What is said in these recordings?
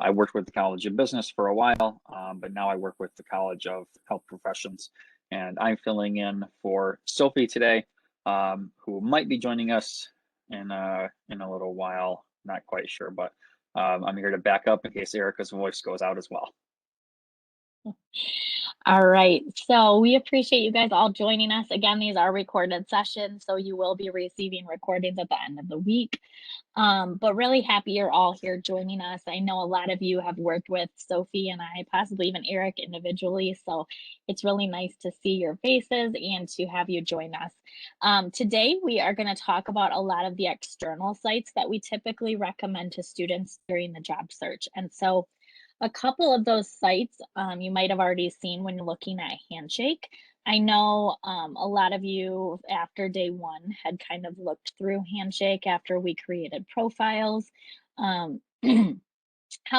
I worked with the College of Business for a while, but now I work with the College of Health Professions, and I'm filling in for Sophie today, who might be joining us in a little while. Not quite sure, but I'm here to back up in case Erica's voice goes out as well. All right, so we appreciate you guys all joining us. Again, these are recorded sessions, so you will be receiving recordings at the end of the week. But really happy you're all here joining us. I know a lot of you have worked with Sophie and I, possibly even Eric individually, so it's really nice to see your faces and to have you join us. Today, we are going to talk about a lot of the external sites that we typically recommend to students during the job search. And so a couple of those sites you might have already seen when looking at Handshake. I know a lot of you after day one had kind of looked through Handshake after we created profiles. How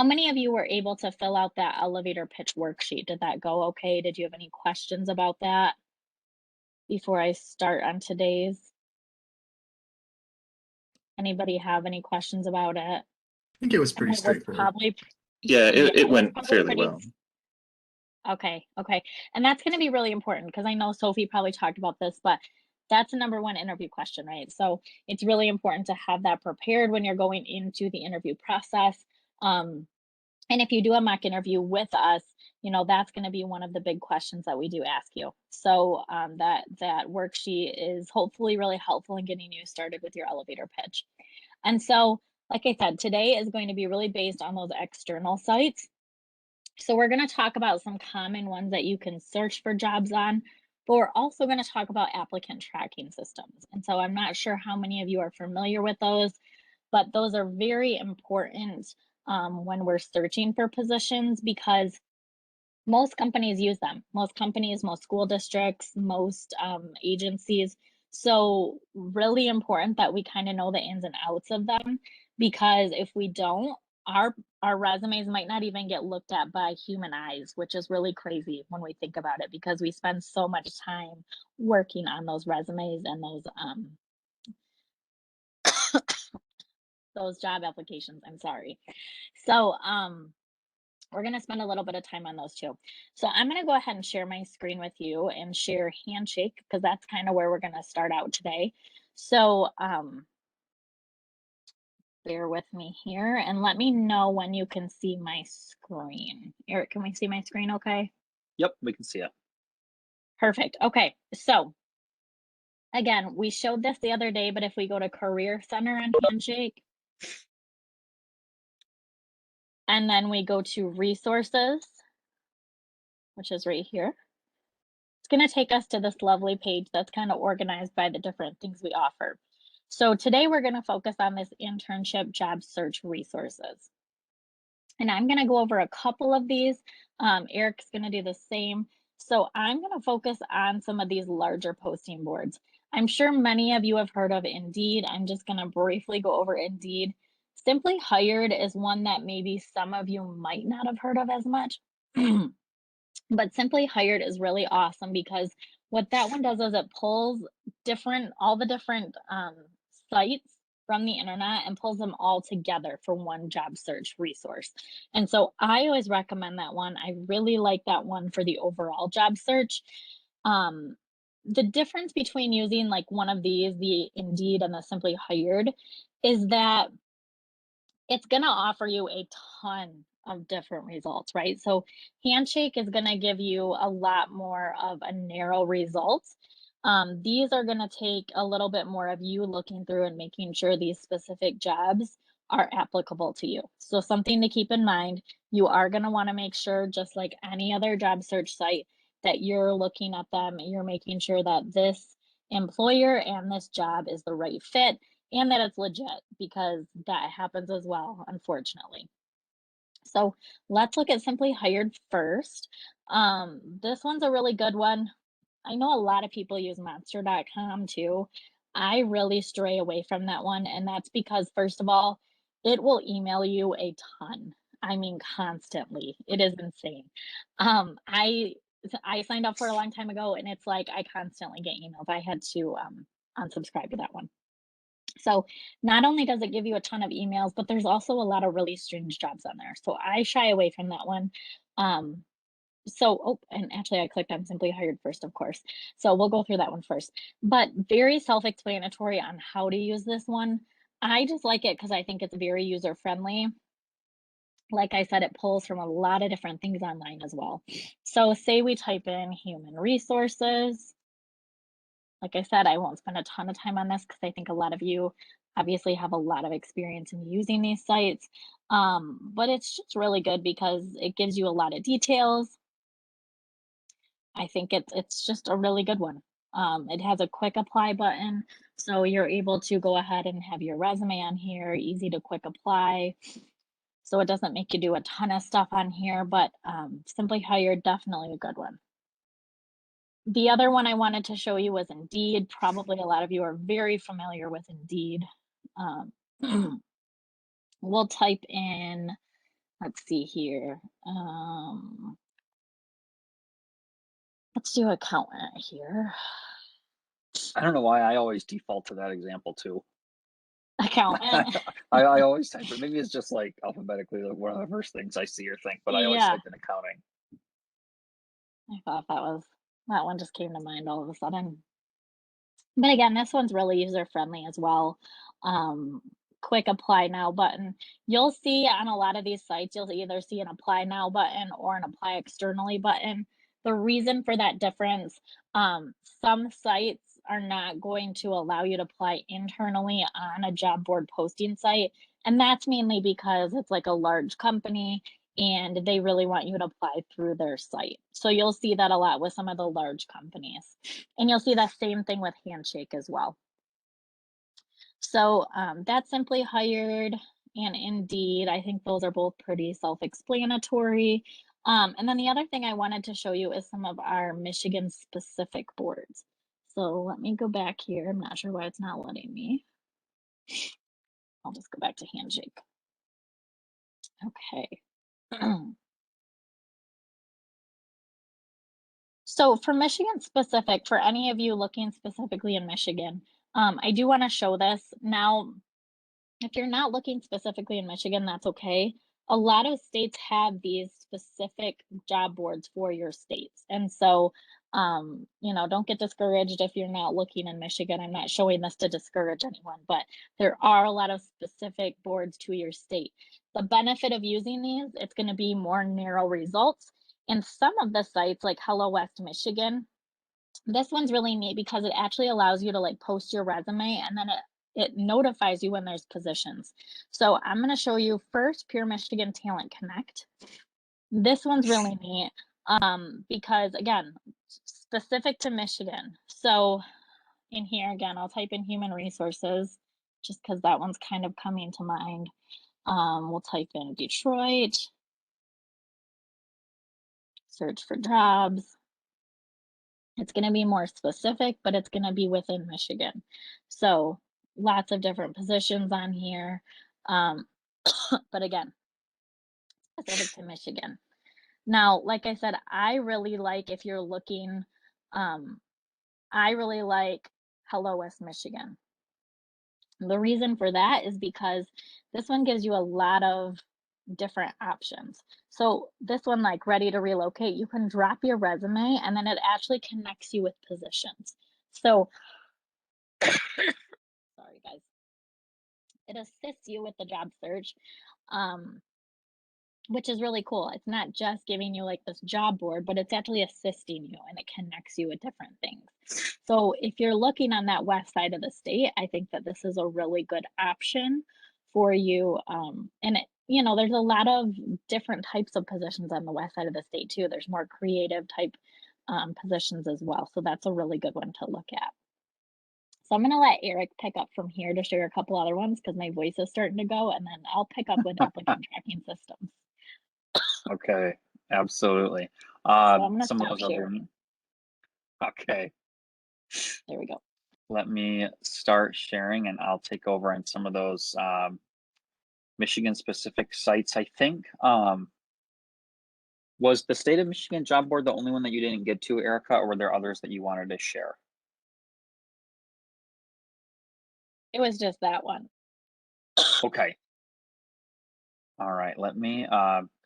many of you were able to fill out that elevator pitch worksheet? Did that go okay? Did you have any questions about that before I start on today's? Anybody have any questions about it? I think it was pretty straightforward. Yeah, it went fairly pretty well. Okay. And that's going to be really important because I know Sophie probably talked about this, but that's a number one interview question, right? So it's really important to have that prepared when you're going into the interview process. And if you do a mock interview with us, that's going to be one of the big questions that we do ask you. So that worksheet is hopefully really helpful in getting you started with your elevator pitch. And so, like I said, today is going to be really based on those external sites. So we're going to talk about some common ones that you can search for jobs on, but we're also going to talk about applicant tracking systems. And so I'm not sure how many of you are familiar with those, but those are very important when we're searching for positions because most companies use them. Most companies, most school districts, most agencies. So really important that we kind of know the ins and outs of them because if we don't, our resumes might not even get looked at by human eyes, which is really crazy when we think about it because we spend so much time working on those resumes and those job applications. I'm sorry. So we're going to spend a little bit of time on those too. So I'm going to go ahead and share my screen with you and share Handshake because that's kind of where we're going to start out today. So bear with me here and let me know when you can see my screen. Eric, can we see my screen okay? Yep, we can see it. Perfect. Okay, so again, we showed this the other day, but if we go to Career Center on Handshake, and then we go to Resources, which is right here, it's going to take us to this lovely page that's kind of organized by the different things we offer. So today we're going to focus on this internship job search resources. And I'm going to go over a couple of these. Eric's going to do the same. So I'm going to focus on some of these larger posting boards. I'm sure many of you have heard of Indeed. I'm just going to briefly go over Indeed. Simply Hired is one that maybe some of you might not have heard of as much. But Simply Hired is really awesome because what that one does is it pulls all the different sites from the internet and pulls them all together for one job search resource. And so I always recommend that one. I really like that one for the overall job search. The difference between using like one of these, the Indeed and the Simply Hired, is that it's going to offer you a ton of different results, right? So Handshake is going to give you a lot more of a narrow results. These are going to take a little bit more of you looking through and making sure these specific jobs are applicable to you. So something to keep in mind, you are going to want to make sure, just like any other job search site, that you're looking at them, you're making sure that this employer and this job is the right fit and that it's legit because that happens as well, unfortunately. So let's look at Simply Hired first. This one's a really good one. I know a lot of people use monster.com too. I really stray away from that one. And that's because, first of all, it will email you a ton. I mean, constantly. It is insane. I signed up for it a long time ago and it's like I constantly get emails. I had to unsubscribe to that one. So not only does it give you a ton of emails, but there's also a lot of really strange jobs on there. So I shy away from that one. And actually I clicked on Simply Hired first, of course. So we'll go through that one first, but very self-explanatory on how to use this one. I just like it because I think it's very user-friendly. Like I said, it pulls from a lot of different things online as well. So say we type in human resources. Like I said, I won't spend a ton of time on this because I think a lot of you obviously have a lot of experience in using these sites. But it's just really good because it gives you a lot of details. I think it's just a really good one. It has a quick apply button, so you're able to go ahead and have your resume on here, easy to quick apply. So it doesn't make you do a ton of stuff on here, but Simply Hired, definitely a good one. The other one I wanted to show you was Indeed. Probably a lot of you are very familiar with Indeed. We'll type in, let's see here. Let's do accountant here. I don't know why I always default to that example too. Accountant. I always type it. Maybe it's just like alphabetically like one of the first things I see or think, but I always Yeah. type in accounting. I thought that one just came to mind all of a sudden. But again, this one's really user friendly as well. Quick apply now button. You'll see on a lot of these sites, you'll either see an apply now button or an apply externally button. The reason for that difference, some sites are not going to allow you to apply internally on a job board posting site. And that's mainly because it's like a large company and they really want you to apply through their site. So you'll see that a lot with some of the large companies. And you'll see that same thing with Handshake as well. So that's Simply Hired and Indeed. I think those are both pretty self-explanatory. And then the other thing I wanted to show you is some of our Michigan specific boards. So let me go back here. I'm not sure why it's not letting me. I'll just go back to Handshake. Okay. So for Michigan specific, for any of you looking specifically in Michigan, I do want to show this. Now, if you're not looking specifically in Michigan, that's okay. A lot of states have these specific job boards for your states. And so, don't get discouraged if you're not looking in Michigan. I'm not showing this to discourage anyone, but there are a lot of specific boards to your state. The benefit of using these, it's going to be more narrow results. And some of the sites like Hello West Michigan, this one's really neat because it actually allows you to like post your resume and then it notifies you when there's positions. So I'm going to show you first Pure Michigan Talent Connect. This one's really neat because again, specific to Michigan. So in here again, I'll type in human resources just because that one's kind of coming to mind. We'll type in Detroit, search for jobs. It's going to be more specific, but it's going to be within Michigan. So lots of different positions on here. But again, specific to Michigan. Now, like I said, I really like, if you're looking, I really like Hello West Michigan. The reason for that is because this one gives you a lot of different options. So this one, like ready to relocate, you can drop your resume and then it actually connects you with positions. So, sorry guys, it assists you with the job search, which is really cool. It's not just giving you like this job board, but it's actually assisting you and it connects you with different things. So if you're looking on that west side of the state, I think that this is a really good option for you. And there's a lot of different types of positions on the west side of the state too. There's more creative type positions as well. So that's a really good one to look at. So I'm going to let Eric pick up from here to share a couple other ones because my voice is starting to go, and then I'll pick up with applicant tracking systems. Okay, absolutely. So I'm going to Some of stop those sharing. Okay. There we go. Let me start sharing and I'll take over on some of those Michigan specific sites. I think, was the state of Michigan job board the only one that you didn't get to, Erica, or were there others that you wanted to share? It was just that one. Okay. All right, let me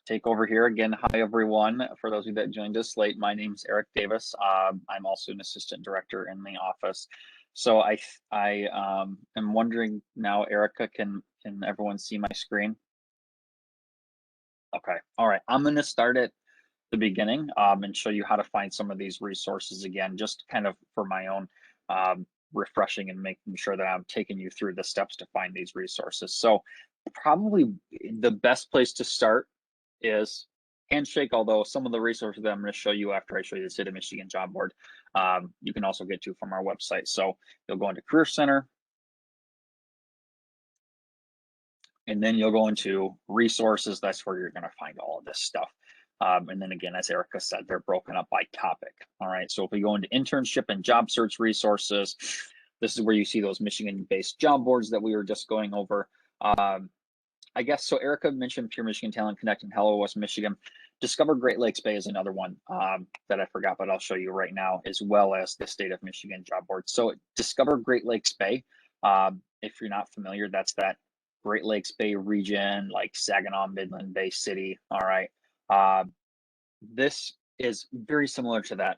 take over here again. Hi, everyone. For those of you that joined us late, my name's Eric Davis. I'm also an assistant director in the office. So I am wondering now, Erica, can everyone see my screen? Okay, all right. I'm going to start at the beginning and show you how to find some of these resources again, just kind of for my own refreshing and making sure that I'm taking you through the steps to find these resources. So probably the best place to start is Handshake, although some of the resources that I'm going to show you after I show you the State of Michigan Job Board, you can also get to from our website. So you'll go into Career Center, and then you'll go into resources. That's where you're going to find all of this stuff. And then again, as Erica said, they're broken up by topic. All right, so if we go into internship and job search resources, this is where you see those Michigan-based job boards that we were just going over. I guess, so Erica mentioned Pure Michigan Talent Connect and Hello West Michigan. Discover Great Lakes Bay is another one that I forgot, but I'll show you right now, as well as the State of Michigan Job Board. So Discover Great Lakes Bay, if you're not familiar, that's that Great Lakes Bay region, like Saginaw, Midland, Bay City. All right. This is very similar to that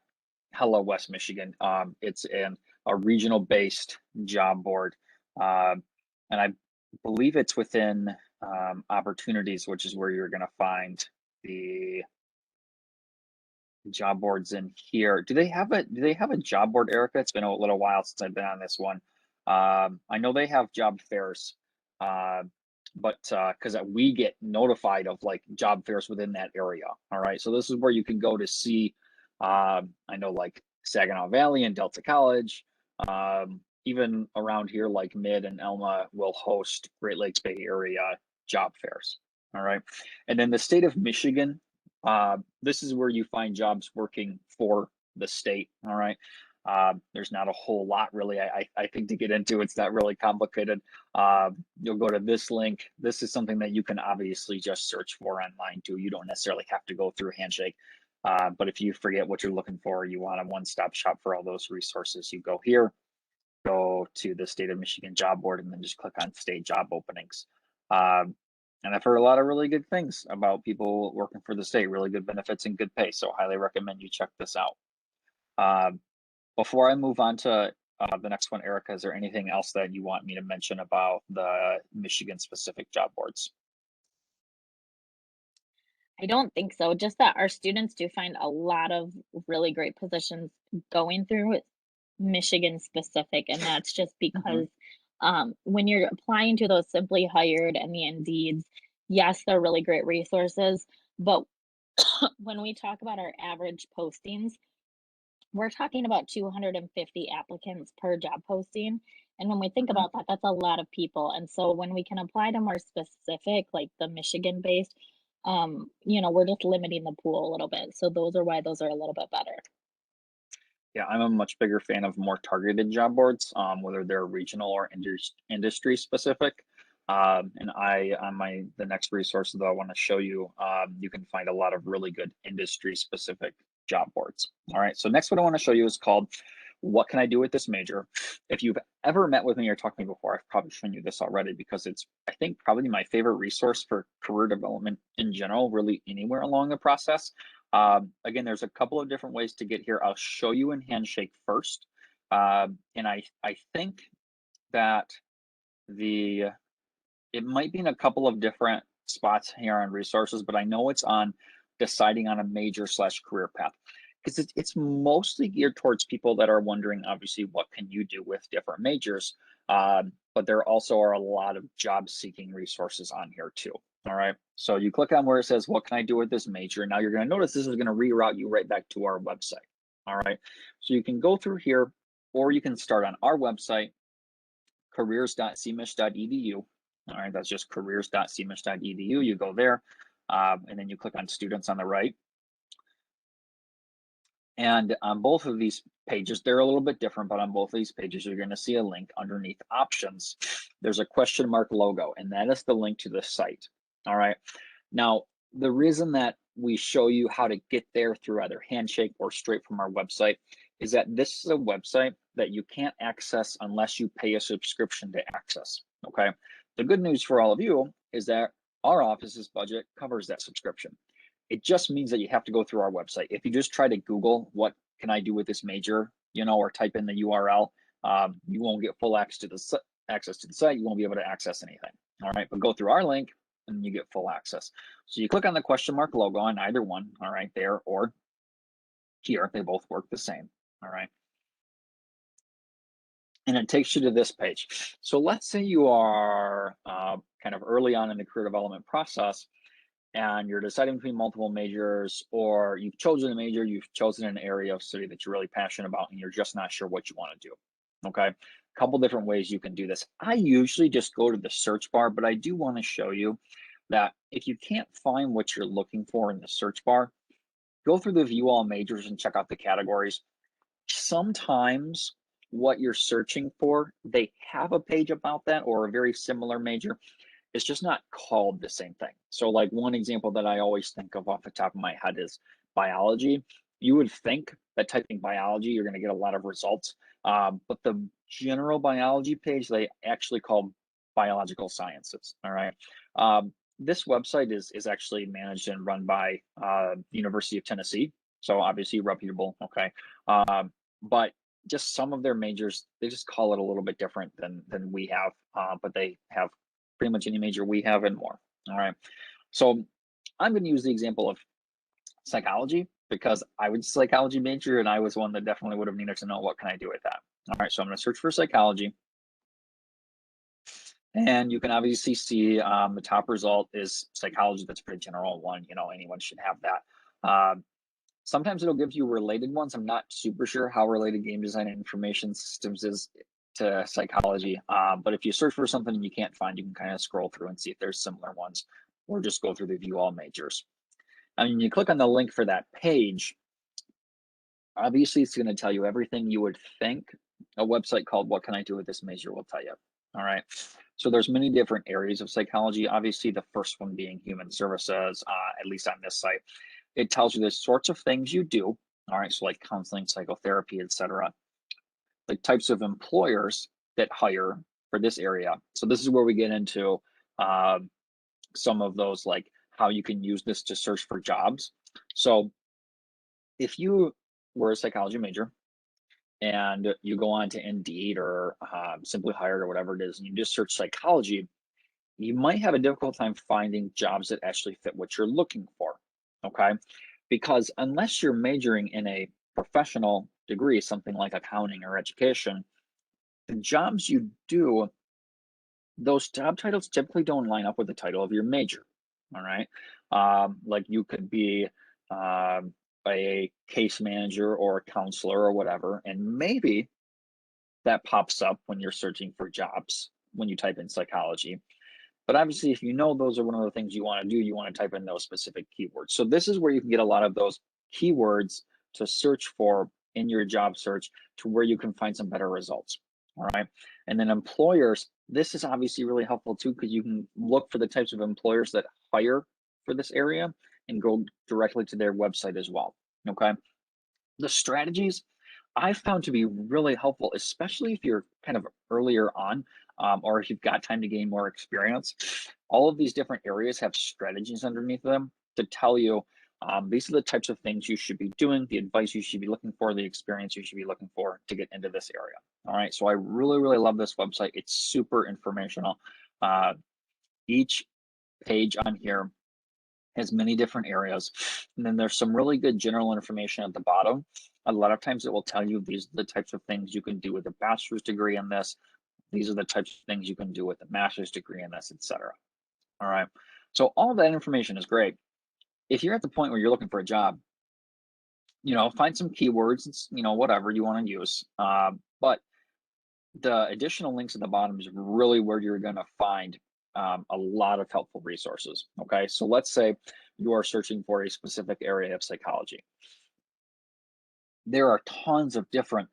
Hello West Michigan. It's a regional based job board. And I believe it's within opportunities, which is where you're going to find the job boards in here. Do they have a job board, Erica? It's been a little while since I've been on this one. I know they have job fairs, but because we get notified of like job fairs within that area. All right, so this is where you can go to see. I know like Saginaw Valley and Delta College, even around here like Mid and Elma will host Great Lakes Bay Area job fairs. All right, and then the State of Michigan. This is where you find jobs working for the state. All right. There's not a whole lot really, I think, to get into. It's not really complicated. You'll go to this link. This is something that you can obviously just search for online too. You don't necessarily have to go through Handshake. But if you forget what you're looking for, you want a one-stop shop for all those resources, you go here, go to the State of Michigan Job Board, and then just click on state job openings. And I've heard a lot of really good things about people working for the state, really good benefits and good pay. So highly recommend you check this out. Before I move on to the next one, Erica, is there anything else that you want me to mention about the Michigan specific job boards? I don't think so. Just that our students do find a lot of really great positions going through Michigan specific, and that's just because when you're applying to those Simply Hired and the Indeeds, yes, they're really great resources, but when we talk about our average postings, we're talking about 250 applicants per job posting. And when we think about that, that's a lot of people. And so when we can apply to more specific, like the Michigan based, we're just limiting the pool a little bit. So those are why those are a little bit better. Yeah, I'm a much bigger fan of more targeted job boards, whether they're regional or industry specific. And on the next resource that I want to show you, you can find a lot of really good industry specific job boards. All right, so next what I want to show you is called What Can I Do with This Major? If you've ever met with me or talked to me before, I've probably shown you this already because it's, I think, probably my favorite resource for career development in general, really anywhere along the process. Again, there's a couple of different ways to get here. I'll show you in Handshake first. And I think that it might be in a couple of different spots here on resources, but I know it's on deciding on a major / career path, because it's mostly geared towards people that are wondering, obviously, what can you do with different majors? But there also are a lot of job seeking resources on here too. All right, so you click on where it says, what can I do with this major? Now you're going to notice this is going to reroute you right back to our website. All right, so you can go through here, or you can start on our website, careers.cmich.edu. All right, that's just careers.cmich.edu. You go there, and then you click on students on the right. And on both of these pages, they're a little bit different, but on both of these pages, you're going to see a link underneath options. There's a question mark logo, and that is the link to the site. All right. Now, the reason that we show you how to get there through either Handshake or straight from our website is that this is a website that you can't access unless you pay a subscription to access, okay? The good news for all of you is that our office's budget covers that subscription. It just means that you have to go through our website. If you just try to Google, what can I do with this major, you know, or type in the URL, you won't get full access to the site. You won't be able to access anything, all right? But go through our link and you get full access. So you click on the question mark logo on either one, all right, there or here. They both work the same, all right? And it takes you to this page. So let's say you are kind of early on in the career development process and you're deciding between multiple majors, or you've chosen a major, you've chosen an area of study that you're really passionate about, and you're just not sure what you want to do, okay? A couple different ways you can do this. I usually just go to the search bar, but I do want to show you that if you can't find what you're looking for in the search bar, go through the view all majors and check out the categories. Sometimes what you're searching for, they have a page about that or a very similar major. It's just not called the same thing. So like one example that I always think of off the top of my head is biology. You would think that typing biology, you're going to get a lot of results. But the general biology page, they actually call biological sciences, all right? This website is actually managed and run by University of Tennessee. So obviously reputable, okay? But just some of their majors, they just call it a little bit different than we have, but they have pretty much any major we have and more, all right? So I'm gonna use the example of psychology because I was a psychology major and I was one that definitely would have needed to know what can I do with that. All right, so I'm gonna search for psychology. And you can obviously see the top result is psychology. That's a pretty general one, you know, anyone should have that. Sometimes it'll give you related ones. I'm not super sure how related game design and information systems is to psychology. But if you search for something and you can't find, you can kind of scroll through and see if there's similar ones, or just go through the view all majors. And when you click on the link for that page, obviously it's going to tell you everything you would think a website called What Can I Do With This Major will tell you. All right. So there's many different areas of psychology. Obviously, the first one being human services, at least on this site. It tells you the sorts of things you do. All right. So like counseling, psychotherapy, etc. The types of employers that hire for this area. So this is where we get into some of those, like how you can use this to search for jobs. So if you were a psychology major and you go on to Indeed or Simply Hired or whatever it is, and you just search psychology, you might have a difficult time finding jobs that actually fit what you're looking for, okay? Because unless you're majoring in a professional degree, something like accounting or education, the jobs you do, those job titles typically don't line up with the title of your major, all right? Like you could be a case manager or a counselor or whatever, and maybe that pops up when you're searching for jobs when you type in psychology. But obviously, if you know those are one of the things you want to do, you want to type in those specific keywords. So this is where you can get a lot of those keywords to search for in your job search to where you can find some better results. All right. And then employers, this is obviously really helpful too, because you can look for the types of employers that hire for this area and go directly to their website as well. Okay. The strategies I found to be really helpful, especially if you're kind of earlier on, or if you've got time to gain more experience. All of these different areas have strategies underneath them to tell you these are the types of things you should be doing, the advice you should be looking for, the experience you should be looking for to get into this area. All right, so I really, really love this website. It's super informational. Each page on here has many different areas. And then there's some really good general information at the bottom. A lot of times it will tell you these are the types of things you can do with a bachelor's degree in this. These are the types of things you can do with a master's degree in this, etc. All right. So all that information is great. If you're at the point where you're looking for a job, you know, find some keywords, you know, whatever you want to use. But the additional links at the bottom is really where you're going to find a lot of helpful resources. Okay, so let's say you are searching for a specific area of psychology. There are tons of different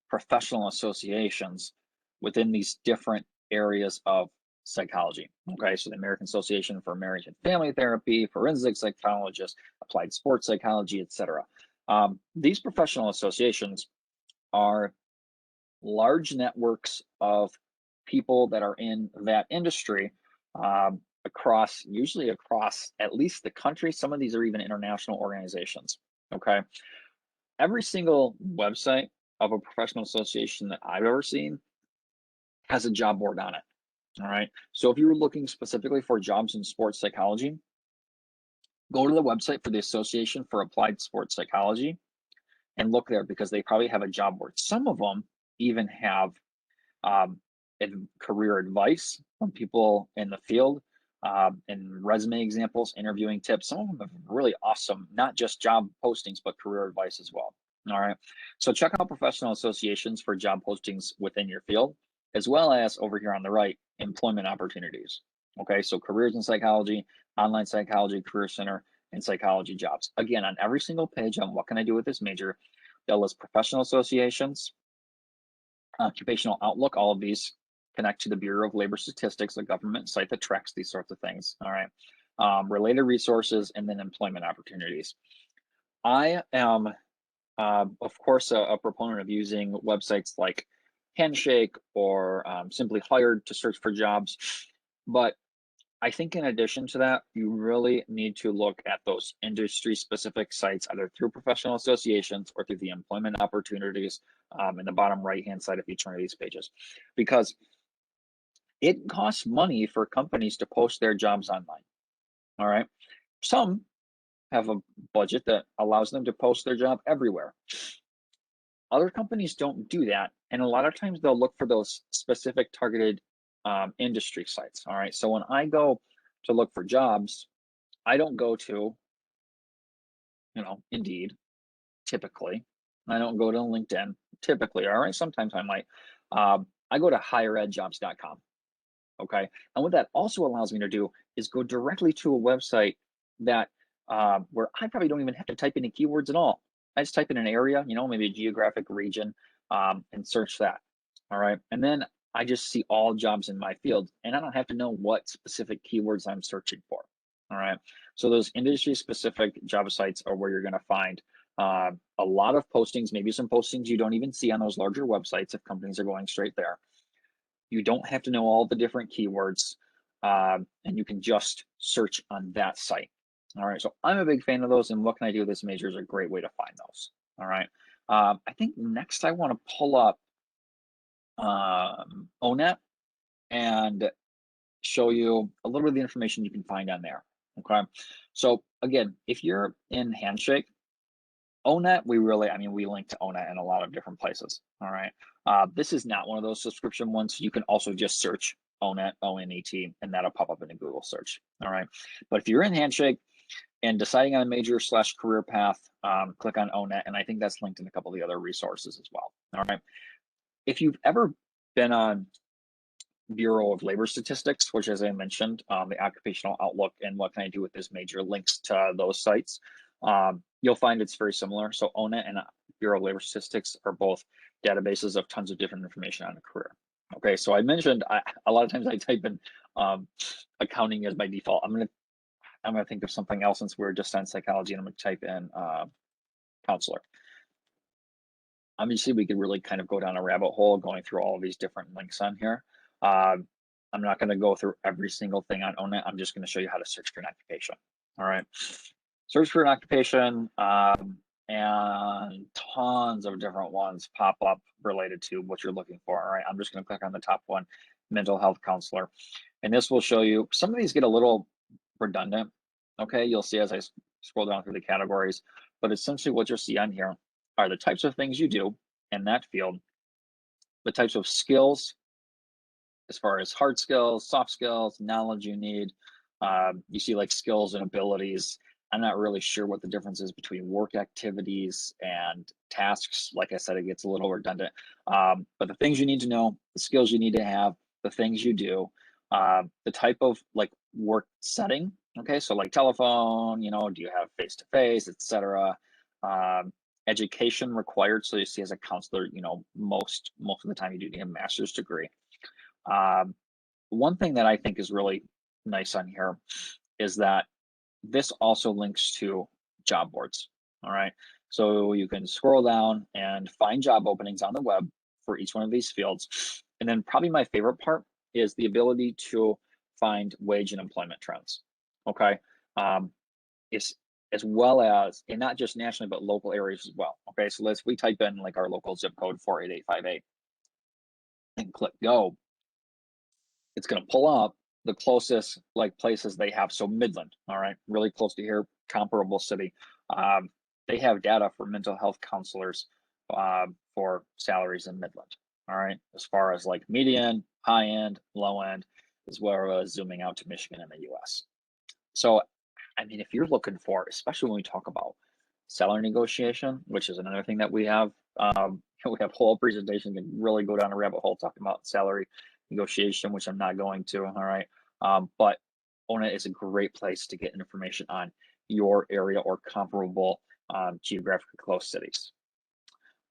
professional associations within these different areas of psychology. Okay, so the American Association for Marriage and Family Therapy, forensic psychologists, applied sports psychology, etc. These professional associations are large networks of people that are in that industry, usually across at least the country. Some of these are even international organizations, okay? Every single website of a professional association that I've ever seen has a job board on it, all right? So if you were looking specifically for jobs in sports psychology, go to the website for the Association for Applied Sports Psychology and look there, because they probably have a job board. Some of them even have career advice from people in the field, and resume examples, interviewing tips. Some of them have really awesome, not just job postings, but career advice as well. All right. So check out professional associations for job postings within your field, as well as over here on the right, employment opportunities. Okay. So careers in psychology, online psychology, career center, and psychology jobs. Again, on every single page on what can I do with this major, they'll list professional associations, occupational outlook. All of these connect to the Bureau of Labor Statistics, a government site that tracks these sorts of things. All right. Related resources, and then employment opportunities. I am, of course, a proponent of using websites like Handshake or Simply Hired to search for jobs. But I think in addition to that, you really need to look at those industry specific sites, either through professional associations or through the employment opportunities in the bottom right-hand side of each one of these pages, because it costs money for companies to post their jobs online. All right. Some have a budget that allows them to post their job everywhere. Other companies don't do that. And a lot of times they'll look for those specific targeted industry sites. All right. So when I go to look for jobs, I don't go to, Indeed, typically. I don't go to LinkedIn, typically. All right. Sometimes I might. I go to higheredjobs.com. Okay. And what that also allows me to do is go directly to a website that where I probably don't even have to type any keywords at all. I just type in an area, maybe a geographic region, and search that. All right. And then I just see all jobs in my field, and I don't have to know what specific keywords I'm searching for. All right. So those industry specific job sites are where you're going to find a lot of postings, maybe some postings you don't even see on those larger websites if companies are going straight there. You don't have to know all the different keywords, and you can just search on that site. All right, so I'm a big fan of those, and what can I do with this major is a great way to find those. All right, I think next I want to pull up ONET and show you a little bit of the information you can find on there. Okay, so again, if you're in Handshake, ONET, we link to ONET in a lot of different places. All right. This is not one of those subscription ones. You can also just search ONET, ONET, and that'll pop up in a Google search. All right. But if you're in Handshake and deciding on a major/career path, click on ONET. And I think that's linked in a couple of the other resources as well. All right. If you've ever been on Bureau of Labor Statistics, which, as I mentioned, the occupational outlook and what can I do with this major links to those sites, you'll find it's very similar. So ONET and Bureau of Labor Statistics are both databases of tons of different information on a career. Okay, so I mentioned a lot of times I type in accounting as my default. I'm gonna think of something else since we're just on psychology, and I'm gonna type in counselor. Obviously, we could really kind of go down a rabbit hole going through all of these different links on here. I'm not going to go through every single thing on ONET. I'm just going to show you how to search for an occupation. All right. Search for an occupation, and tons of different ones pop up related to what you're looking for. All right. I'm just going to click on the top one, mental health counselor. And this will show you, some of these get a little redundant. Okay. You'll see as I scroll down through the categories, but essentially what you'll see on here are the types of things you do in that field, the types of skills, as far as hard skills, soft skills, knowledge you need. You see like skills and abilities. I'm not really sure what the difference is between work activities and tasks. Like I said, it gets a little redundant. But the things you need to know, the skills you need to have, the things you do, the type of like work setting. Okay, so like telephone, do you have face-to-face, etc. Education required. So you see as a counselor, most of the time you do need a master's degree. One thing that I think is really nice on here is that this also links to job boards. All right. So you can scroll down and find job openings on the web for each one of these fields. And then probably my favorite part is the ability to find wage and employment trends. Okay. It's as well as, and not just nationally, but local areas as well. Okay. So we type in like our local zip code 48858 and click go. It's going to pull up the closest like places they have. So Midland, all right, really close to here, comparable city. They have data for mental health counselors for salaries in Midland. All right, as far as like median, high end, low end, as well as zooming out to Michigan and the US. So, I mean, if you're looking for, especially when we talk about salary negotiation, which is another thing that we have whole presentation, can really go down a rabbit hole talking about salary negotiation, which I'm not going to. All right. But ONA is a great place to get information on your area or comparable geographically close cities.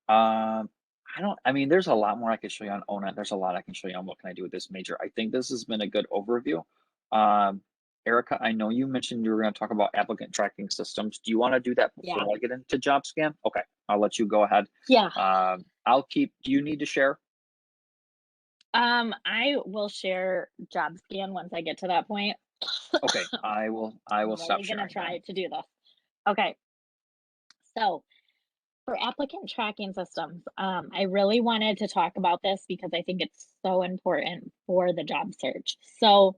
I mean, there's a lot more I can show you on ONA. There's a lot I can show you on what can I do with this major. I think this has been a good overview. Erica, I know you mentioned you were going to talk about applicant tracking systems. Do you want to do that before I get into JobScan? Okay, I'll let you go ahead. Yeah. Do you need to share? I will share JobScan once I get to that point. Okay, I will stop sharing. I'm gonna try to do this. Okay. So for applicant tracking systems, I really wanted to talk about this because I think it's so important for the job search. So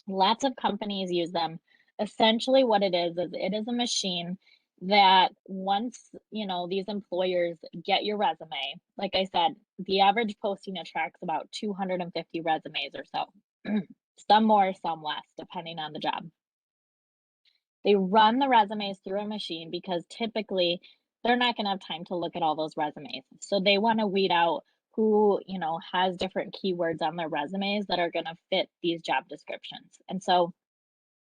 lots of companies use them. Essentially what it is it is a machine that once, these employers get your resume, like I said, the average posting attracts about 250 resumes or so. Some more, some less, depending on the job. They run the resumes through a machine because typically they're not going to have time to look at all those resumes. So they want to weed out who, has different keywords on their resumes that are going to fit these job descriptions. And so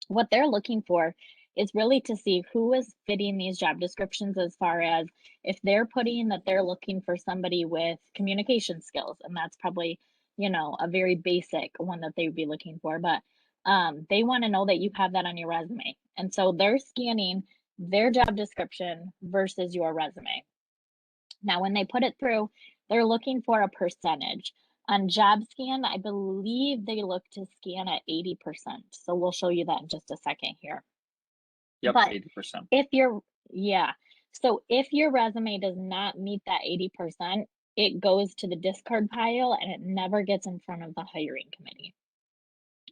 what they're looking for is really to see who is fitting these job descriptions, as far as if they're putting that they're looking for somebody with communication skills, and that's probably, a very basic one that they would be looking for, but they want to know that you have that on your resume. And so they're scanning their job description versus your resume. Now, when they put it through, they're looking for a percentage. On JobScan, I believe they look to scan at 80%. So we'll show you that in just a second here. Yep, but 80%. So if your resume does not meet that 80%, it goes to the discard pile and it never gets in front of the hiring committee,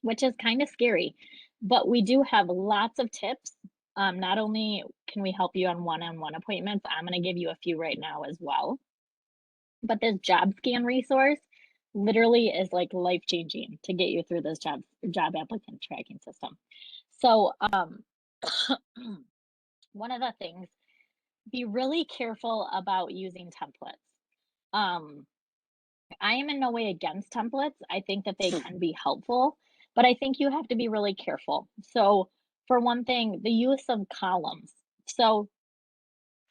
which is kind of scary. But we do have lots of tips. Not only can we help you on one-on-one appointments, I'm going to give you a few right now as well. But this JobScan resource literally is like life-changing to get you through this job applicant tracking system. So one of the things, be really careful about using templates. I am in no way against templates. I think that they can be helpful, but I think you have to be really careful. So for one thing, the use of columns. So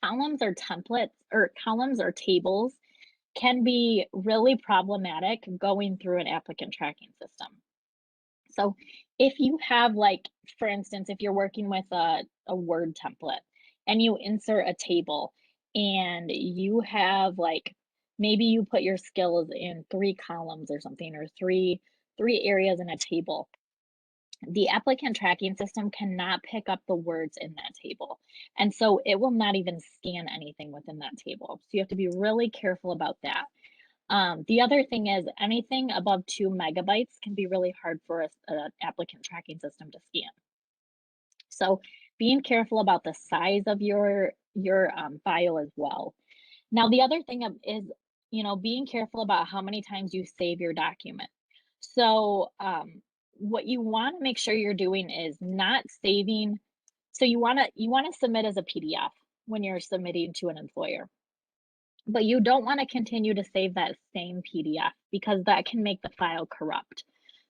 columns or templates, or columns or tables, can be really problematic going through an applicant tracking system. So if you have, like, for instance, if you're working with a Word template and you insert a table and you have, like, maybe you put your skills in 3 columns or something, or three areas in a table, the applicant tracking system cannot pick up the words in that table. And so it will not even scan anything within that table. So you have to be really careful about that. The other thing is anything above 2 megabytes can be really hard for an applicant tracking system to scan. So being careful about the size of your file as well. Now, the other thing is, being careful about how many times you save your document. So what you want to make sure you're doing is not saving. So you want to submit as a PDF when you're submitting to an employer. But you don't want to continue to save that same PDF because that can make the file corrupt.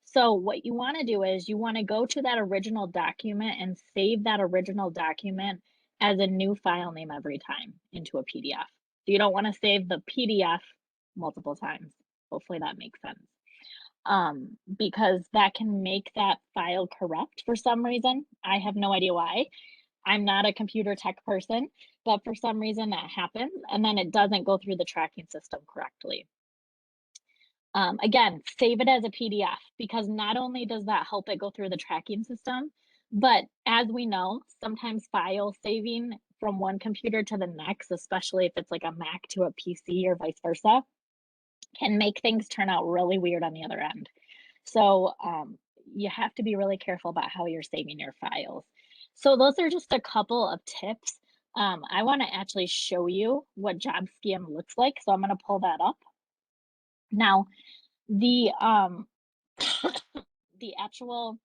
So what you want to do is you want to go to that original document and save that original document as a new file name every time into a PDF. So you don't want to save the PDF multiple times. Hopefully that makes sense. Because that can make that file corrupt for some reason. I have no idea why. I'm not a computer tech person, but for some reason that happens, and then it doesn't go through the tracking system correctly. Again, save it as a PDF, because not only does that help it go through the tracking system, but as we know, sometimes file saving from one computer to the next, especially if it's like a Mac to a PC or vice versa, can make things turn out really weird on the other end. So you have to be really careful about how you're saving your files. So those are just a couple of tips. I want to actually show you what JobScan looks like. So I'm going to pull that up. Now, the the actual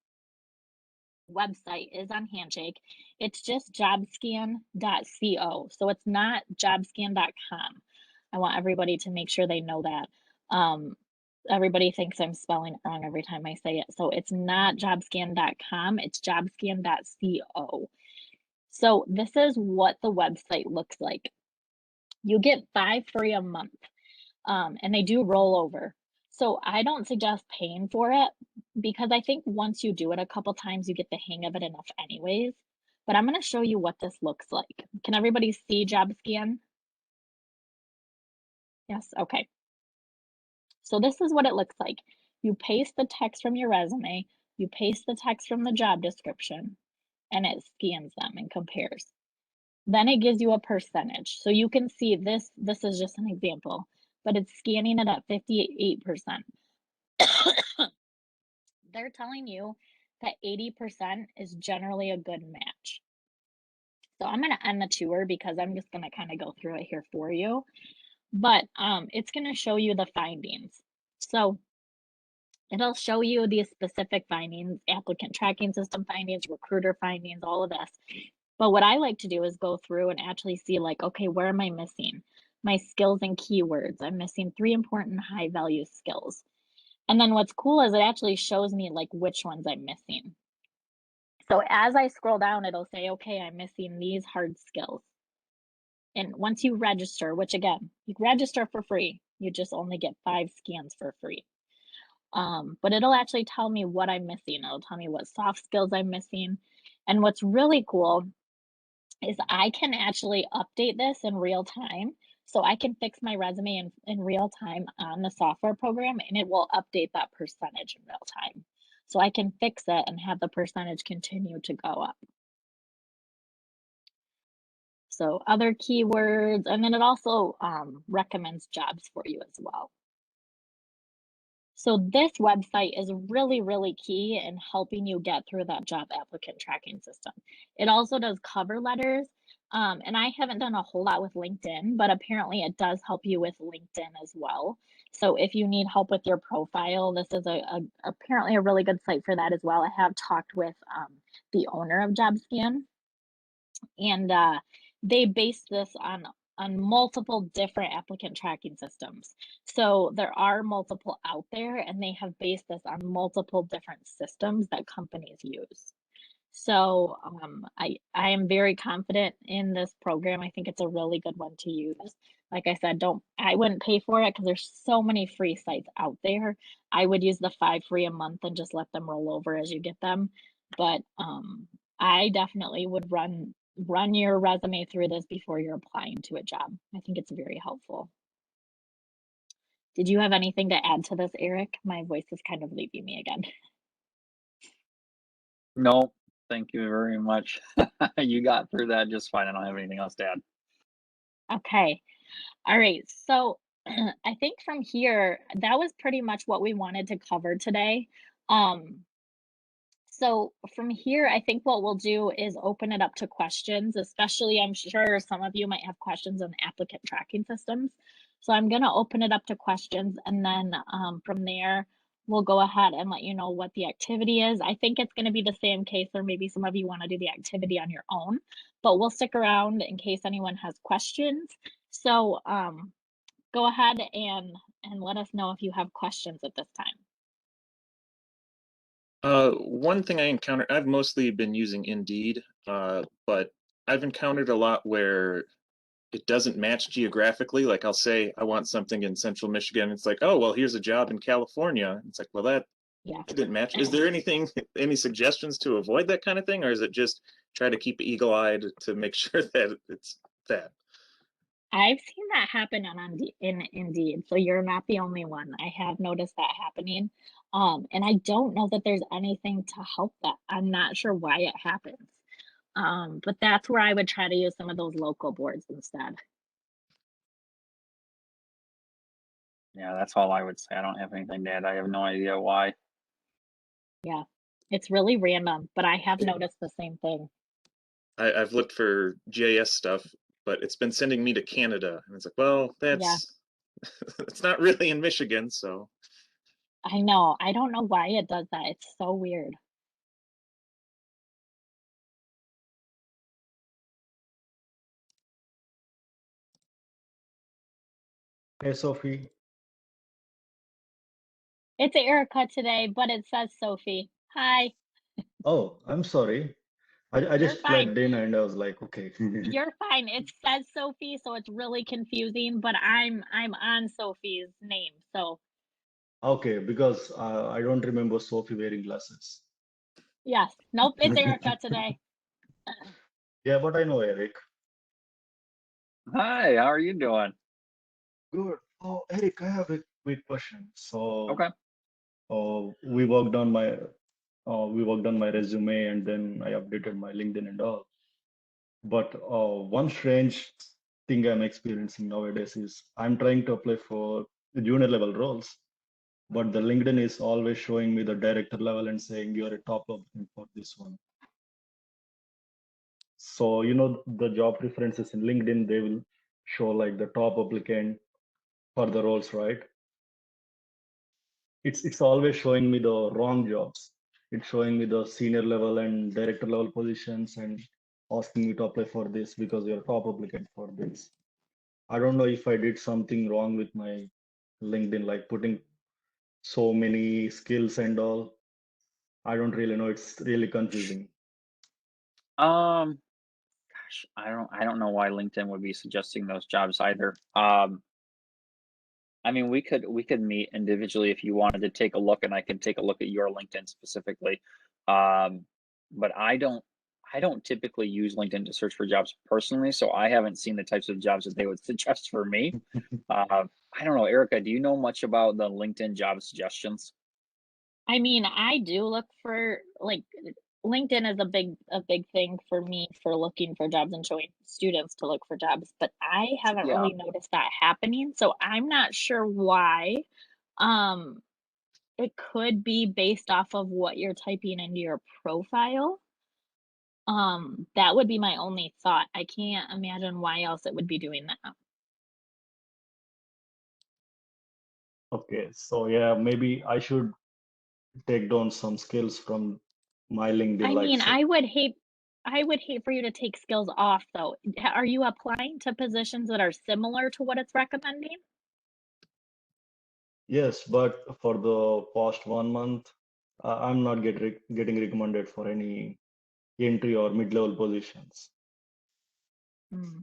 website is on Handshake. It's just jobscan.co. So it's not jobscan.com. I want everybody to make sure they know that. Everybody thinks I'm spelling it wrong every time I say it. So it's not jobscan.com, it's jobscan.co. So this is what the website looks like. You get 5 free a month, and they do roll over. So I don't suggest paying for it, because I think once you do it a couple times, you get the hang of it enough anyways. But I'm going to show you what this looks like. Can everybody see JobScan? Yes, okay. So this is what it looks like. You paste the text from your resume, you paste the text from the job description, and it scans them and compares. Then it gives you a percentage. So you can see this is just an example, but it's scanning it at 58%. They're telling you that 80% is generally a good match. So I'm going to end the tour because I'm just going to kind of go through it here for you. But it's going to show you the findings. So it'll show you the specific findings, applicant tracking system findings, recruiter findings, all of this. But what I like to do is go through and actually see, like, okay, where am I missing? My skills and keywords. I'm missing 3 important high value skills. And then what's cool is it actually shows me like which ones I'm missing. So as I scroll down, it'll say, okay, I'm missing these hard skills. And once you register, which again, you register for free, you just only get 5 scans for free. But it'll actually tell me what I'm missing. It'll tell me what soft skills I'm missing. And what's really cool is I can actually update this in real time. So I can fix my resume in real time on the software program, and it will update that percentage in real time. So I can fix it and have the percentage continue to go up. So other keywords, and then it also recommends jobs for you as well. So this website is really, really key in helping you get through that job applicant tracking system. It also does cover letters. And I haven't done a whole lot with LinkedIn, but apparently it does help you with LinkedIn as well. So if you need help with your profile, this is apparently a really good site for that as well. I have talked with the owner of JobScan, and they base this on multiple different applicant tracking systems. So there are multiple out there, and they have based this on multiple different systems that companies use. So I am very confident in this program. I think it's a really good one to use. Like I said, I wouldn't pay for it because there's so many free sites out there. I would use the 5 free a month and just let them roll over as you get them. But I definitely would run your resume through this before you're applying to a job. I think it's very helpful. Did you have anything to add to this, Eric? My voice is kind of leaving me again. No, thank you very much. You got through that just fine. I don't have anything else to add. Okay. All right. So I think from here, that was pretty much what we wanted to cover today. So from here, I think what we'll do is open it up to questions, especially I'm sure some of you might have questions on applicant tracking systems. So I'm going to open it up to questions, and then from there, we'll go ahead and let you know what the activity is. I think it's going to be the same case, or maybe some of you want to do the activity on your own, but we'll stick around in case anyone has questions. So go ahead and let us know if you have questions at this time. One thing I encountered, I've mostly been using Indeed, but I've encountered a lot where it doesn't match geographically. Like I'll say I want something in Central Michigan. It's like, oh, well, here's a job in California. It's like, well, that didn't match. Is there any suggestions to avoid that kind of thing? Or is it just try to keep eagle-eyed to make sure that it's that. I've seen that happen in Indeed, so you're not the only one. I have noticed that happening. And I don't know that there's anything to help that. I'm not sure why it happens. But that's where I would try to use some of those local boards instead. Yeah, that's all I would say. I don't have anything to add. I have no idea why. Yeah, it's really random, but I have noticed the same thing. I've looked for GIS stuff, but it's been sending me to Canada, and it's like, well, that's it's not really in Michigan, so. I know. I don't know why it does that. It's so weird. Hey, Sophie. It's Erica today, but it says Sophie. Hi. Oh, I'm sorry. I You're just fine. plugged in and I was like, okay. You're fine. It says Sophie, so it's really confusing, but I'm on Sophie's name, so Okay, because I don't remember Sophie wearing glasses. yes. Nope, it's Erica today. Yeah, but I know Eric. Hi, how are you doing? Good. Oh, Eric, I have a quick question. So, Okay. we worked on my resume and then I updated my LinkedIn and all. But one strange thing I'm experiencing nowadays is I'm trying to apply for the junior level roles, but the LinkedIn is always showing me the director level and saying you're a top applicant for this one. So, the job preferences in LinkedIn, they will show like the top applicant for the roles, right? It's always showing me the wrong jobs. It's showing me the senior level and director level positions and asking me to apply for this because you're a top applicant for this. I don't know if I did something wrong with my LinkedIn, like putting so many skills and all. I don't really know. It's really confusing. Gosh, I don't know why LinkedIn would be suggesting those jobs either. I mean, we could meet individually if you wanted to take a look, and I can take a look at your LinkedIn specifically. But I don't typically use LinkedIn to search for jobs personally, so I haven't seen the types of jobs that they would suggest for me. I don't know, Erica, do you know much about the LinkedIn job suggestions? I mean, I do look for like LinkedIn is a big thing for me for looking for jobs and showing students to look for jobs, but I haven't Yeah. really noticed that happening. So I'm not sure why. Um, it could be based off of what you're typing into your profile. That would be my only thought. I can't imagine why else it would be doing that. Okay, so yeah, maybe I should take down some skills from my LinkedIn, I like mean, I would hate for you to take skills off though. Are you applying to positions that are similar to what it's recommending? yes, but for the past 1 month, I'm not getting recommended for any entry or mid-level positions. Hmm,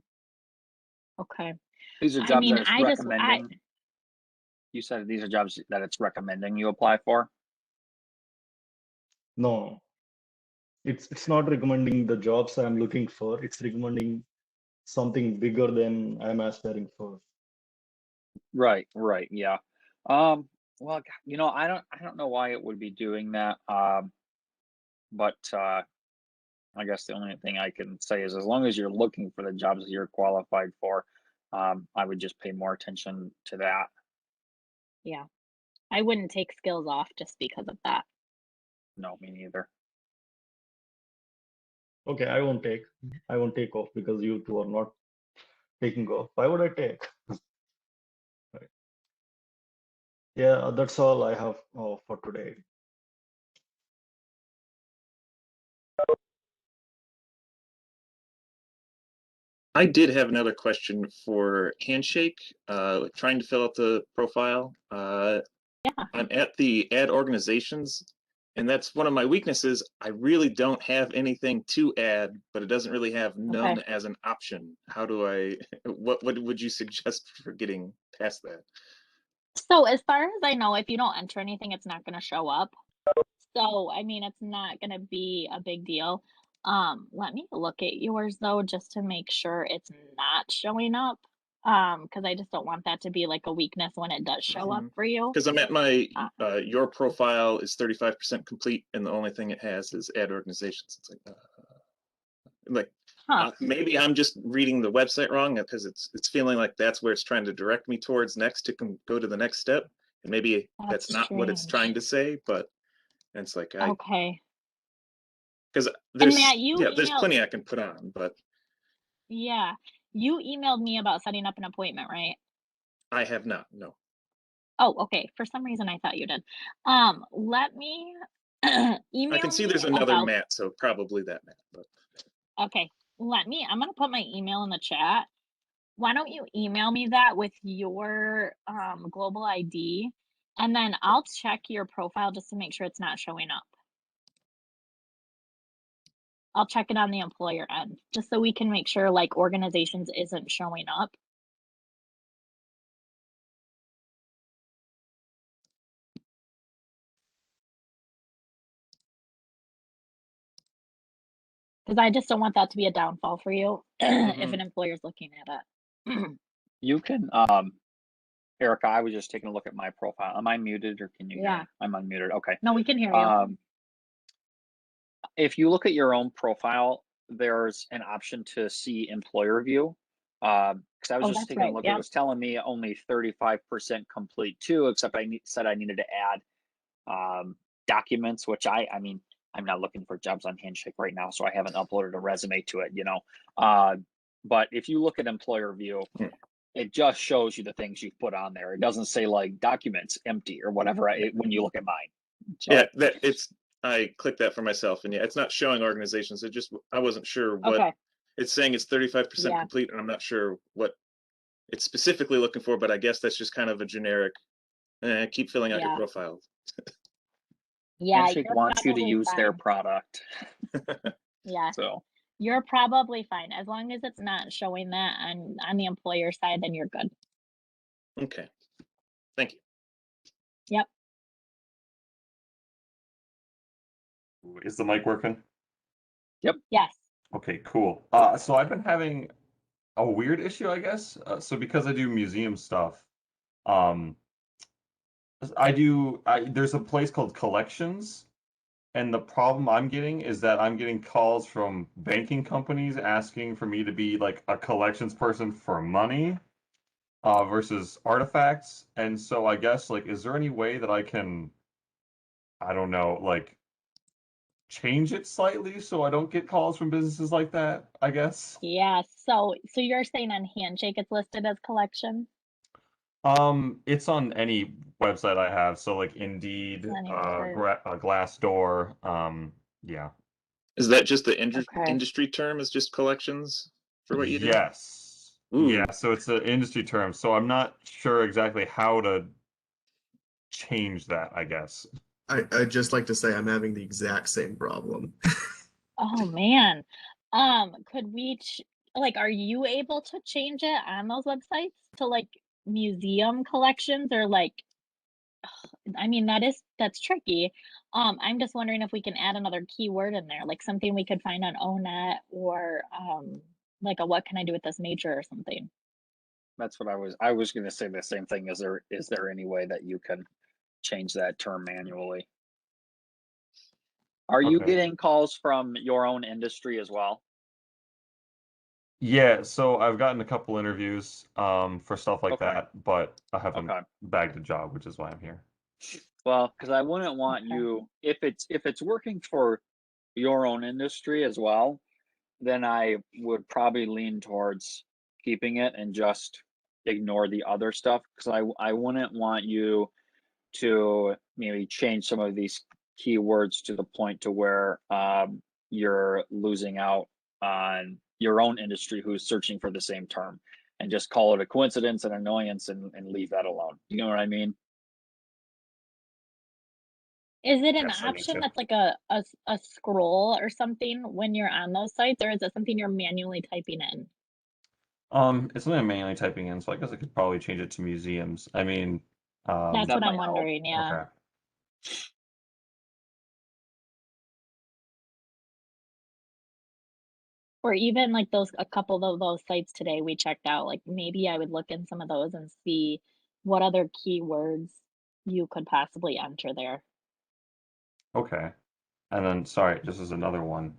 okay. These are I jobs mean, that it's I recommending. You said these are jobs that it's recommending you apply for? No, it's not recommending the jobs I'm looking for. It's recommending something bigger than I'm aspiring for. Right, yeah. Well, I don't know why it would be doing that. But I guess the only thing I can say is as long as you're looking for the jobs that you're qualified for, I would just pay more attention to that. yeah, I wouldn't take skills off just because of that. No, me neither. Okay, I won't take off because you two are not taking off. Why would I take? Right. Yeah, that's all I have for today. I did have another question for Handshake, trying to fill out the profile. Yeah. I'm at the add organizations, and that's one of my weaknesses. I really don't have anything to add, but it doesn't really have none Okay. as an option. How do I, what would you suggest for getting past that? So as far as I know, if you don't enter anything, it's not going to show up. So, I mean, it's not going to be a big deal. Let me look at yours though, just to make sure it's not showing up. Because I just don't want that to be like a weakness when it does show up for you. Because I'm at my, Uh, your profile is 35% complete, and the only thing it has is add organizations. It's like, Huh, maybe I'm just reading the website wrong because it's feeling like that's where it's trying to direct me towards next to go to the next step, and maybe that's that's not what it's trying strange. to say. But it's like Okay. because And Matt, there's plenty I can put on, but yeah, you emailed me about setting up an appointment, right? I have not. No. Oh, okay. For some reason I thought you did. Let me I email can see me there's another about, Matt, so probably that Matt. But okay. I'm gonna put my email in the chat. Why don't you email me that with your global ID, and then I'll check your profile just to make sure it's not showing up. I'll check it on the employer end, just so we can make sure like organizations isn't showing up. Because I just don't want that to be a downfall for you if an employer's looking at it. You can, Erica, I was just taking a look at my profile. Am I muted or can you hear Yeah. me? I'm unmuted. Okay. No, we can hear you. If you look at your own profile, there's an option to see employer view. Because I was Oh, just that's taking a right. look, it Yep. was telling me only 35% complete too, except said I needed to add documents, which I mean, I'm not looking for jobs on Handshake right now, so I haven't uploaded a resume to it, you know. But if you look at employer view, it just shows you the things you've put on there. It doesn't say like documents empty or whatever when you look at mine. So, yeah, I clicked that for myself, and yeah, it's not showing organizations. I wasn't sure what Okay. it's saying. It's 35% Yeah. complete, and I'm not sure what it's specifically looking for. But I guess that's just kind of a generic. Keep filling out your Yeah. profile. Yeah. Handshake You're wants you to probably use their fine. product. Yeah. So You're probably fine. As long as it's not showing that on the employer side, then you're good. Okay. Thank you. Yep. Is the mic working? Yes. Okay, cool. So I've been having a weird issue, I guess. So because I do museum stuff, um, there's a place called Collections, and the problem I'm getting is that I'm getting calls from banking companies asking for me to be like a collections person for money, versus artifacts. And so I guess like, is there any way that I can, I don't know, like change it slightly so I don't get calls from businesses like that, I guess? Yeah. So you're saying on Handshake it's listed as collection? It's on any website I have, so like Indeed, Anyway. Glassdoor, yeah. Is that just the Okay. industry term? Is just collections for what you do? Yes. Ooh. Yeah, so it's an industry term, so I'm not sure exactly how to change that, I guess. I'd just like to say I'm having the exact same problem. Oh man. Could we like, are you able to change it on those websites to like museum collections or like, I mean, that's tricky. I'm just wondering if we can add another keyword in there, like something we could find on ONET or like a what can I do with this nature or something. that's what I was going to say the same thing. Is there any way that you can change that term manually? Are you Okay. getting calls from your own industry as well? Yeah, so I've gotten a couple interviews for stuff like Okay. that, but I haven't Okay. bagged a job, which is why I'm here. Well, because I wouldn't want Okay. you, if it's working for your own industry as well, then I would probably lean towards keeping it and just ignore the other stuff, because I wouldn't want you to maybe change some of these keywords to the point to where you're losing out on your own industry who's searching for the same term, and just call it a coincidence and annoyance and leave that alone. You know what I mean? Is it an Yes, I need option to. that's like a scroll or something when you're on those sites, or is it something you're manually typing in? It's something I'm manually typing in, so I guess I could probably change it to museums. I mean, That's That what I'm might help. wondering, yeah. okay. Or even like a couple of those sites today we checked out, like maybe I would look in some of those and see what other keywords you could possibly enter there. Okay. And then, sorry, just as another one.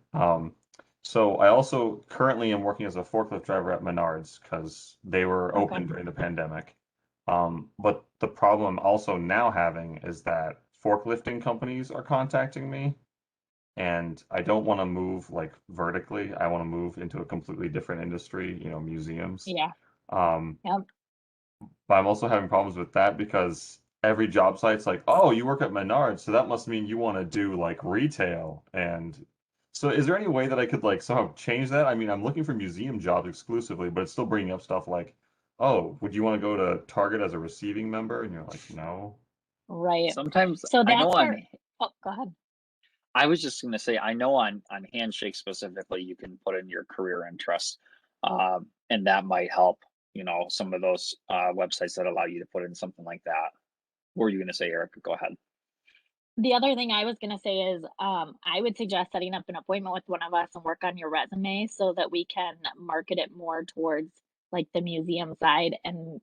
So I also currently am working as a forklift driver at Menards because they were Okay. open during the pandemic. But the problem I'm also now having is that forklifting companies are contacting me, and I don't want to move like vertically. I want to move into a completely different industry, museums. Yeah. Um, Yep. but I'm also having problems with that because every job site's like, oh, you work at Menards, so that must mean you want to do like retail. And so is there any way that I could like somehow change that? I mean, I'm looking for museum jobs exclusively, but it's still bringing up stuff like, oh, would you want to go to Target as a receiving member? And you're like, no. Right. Sometimes So I know that's where, on, oh, go ahead. I was just going to say, I know on Handshake specifically, you can put in your career interest, and that might help, some of those websites that allow you to put in something like that. What were you going to say, Erica? Go ahead. The other thing I was going to say is I would suggest setting up an appointment with one of us and work on your resume so that we can market it more towards like the museum side. And,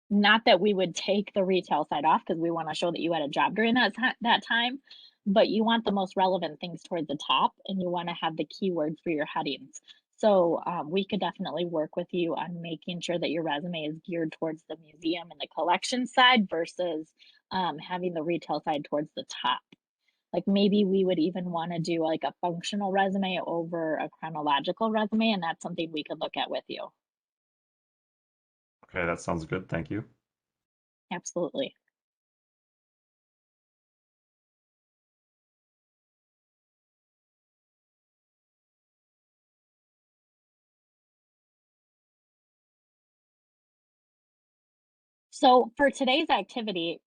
not that we would take the retail side off because we want to show that you had a job during that time, but you want the most relevant things towards the top and you want to have the keywords for your headings. So we could definitely work with you on making sure that your resume is geared towards the museum and the collection side versus having the retail side towards the top. Like maybe we would even want to do like a functional resume over a chronological resume, and that's something we could look at with you. Okay, that sounds good. Thank you. Absolutely. So for today's activity,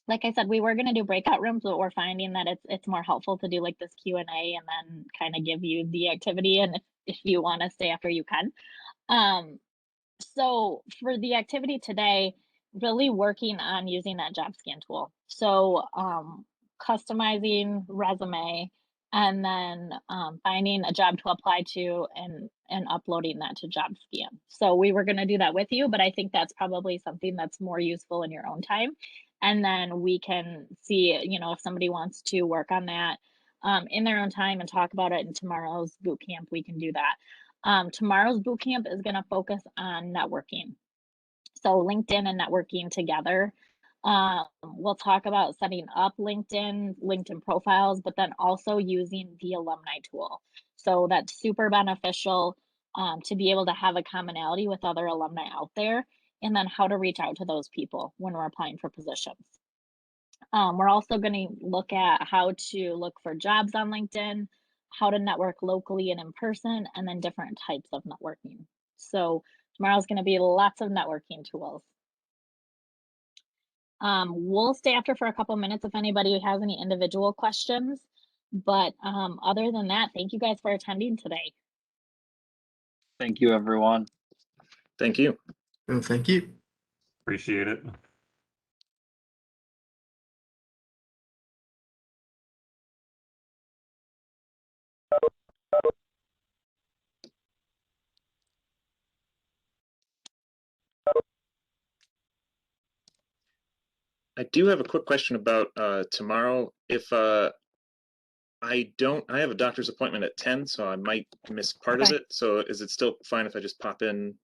like I said, we were going to do breakout rooms, but we're finding that it's more helpful to do like this Q&A and then kind of give you the activity. And if you want to stay after, you can. So for the activity today, really working on using that job scan tool. So customizing resume and then finding a job to apply to and uploading that to job scan. So we were going to do that with you, but I think that's probably something that's more useful in your own time. And then we can see, if somebody wants to work on that in their own time and talk about it in tomorrow's boot camp, we can do that. Tomorrow's boot camp is going to focus on networking. So LinkedIn and networking together. We'll talk about setting up LinkedIn profiles, but then also using the alumni tool. So that's super beneficial to be able to have a commonality with other alumni out there, and then how to reach out to those people when we're applying for positions. We're also going to look at how to look for jobs on LinkedIn, how to network locally and in person, and then different types of networking. So tomorrow's going to be lots of networking tools. We'll stay after for a couple minutes if anybody has any individual questions. But other than that, thank you guys for attending today. Thank you, everyone. Thank you. Oh, thank you. Appreciate it. I do have a quick question about tomorrow. If I have a doctor's appointment at 10, so I might miss part of Okay. it. So is it still fine if I just pop in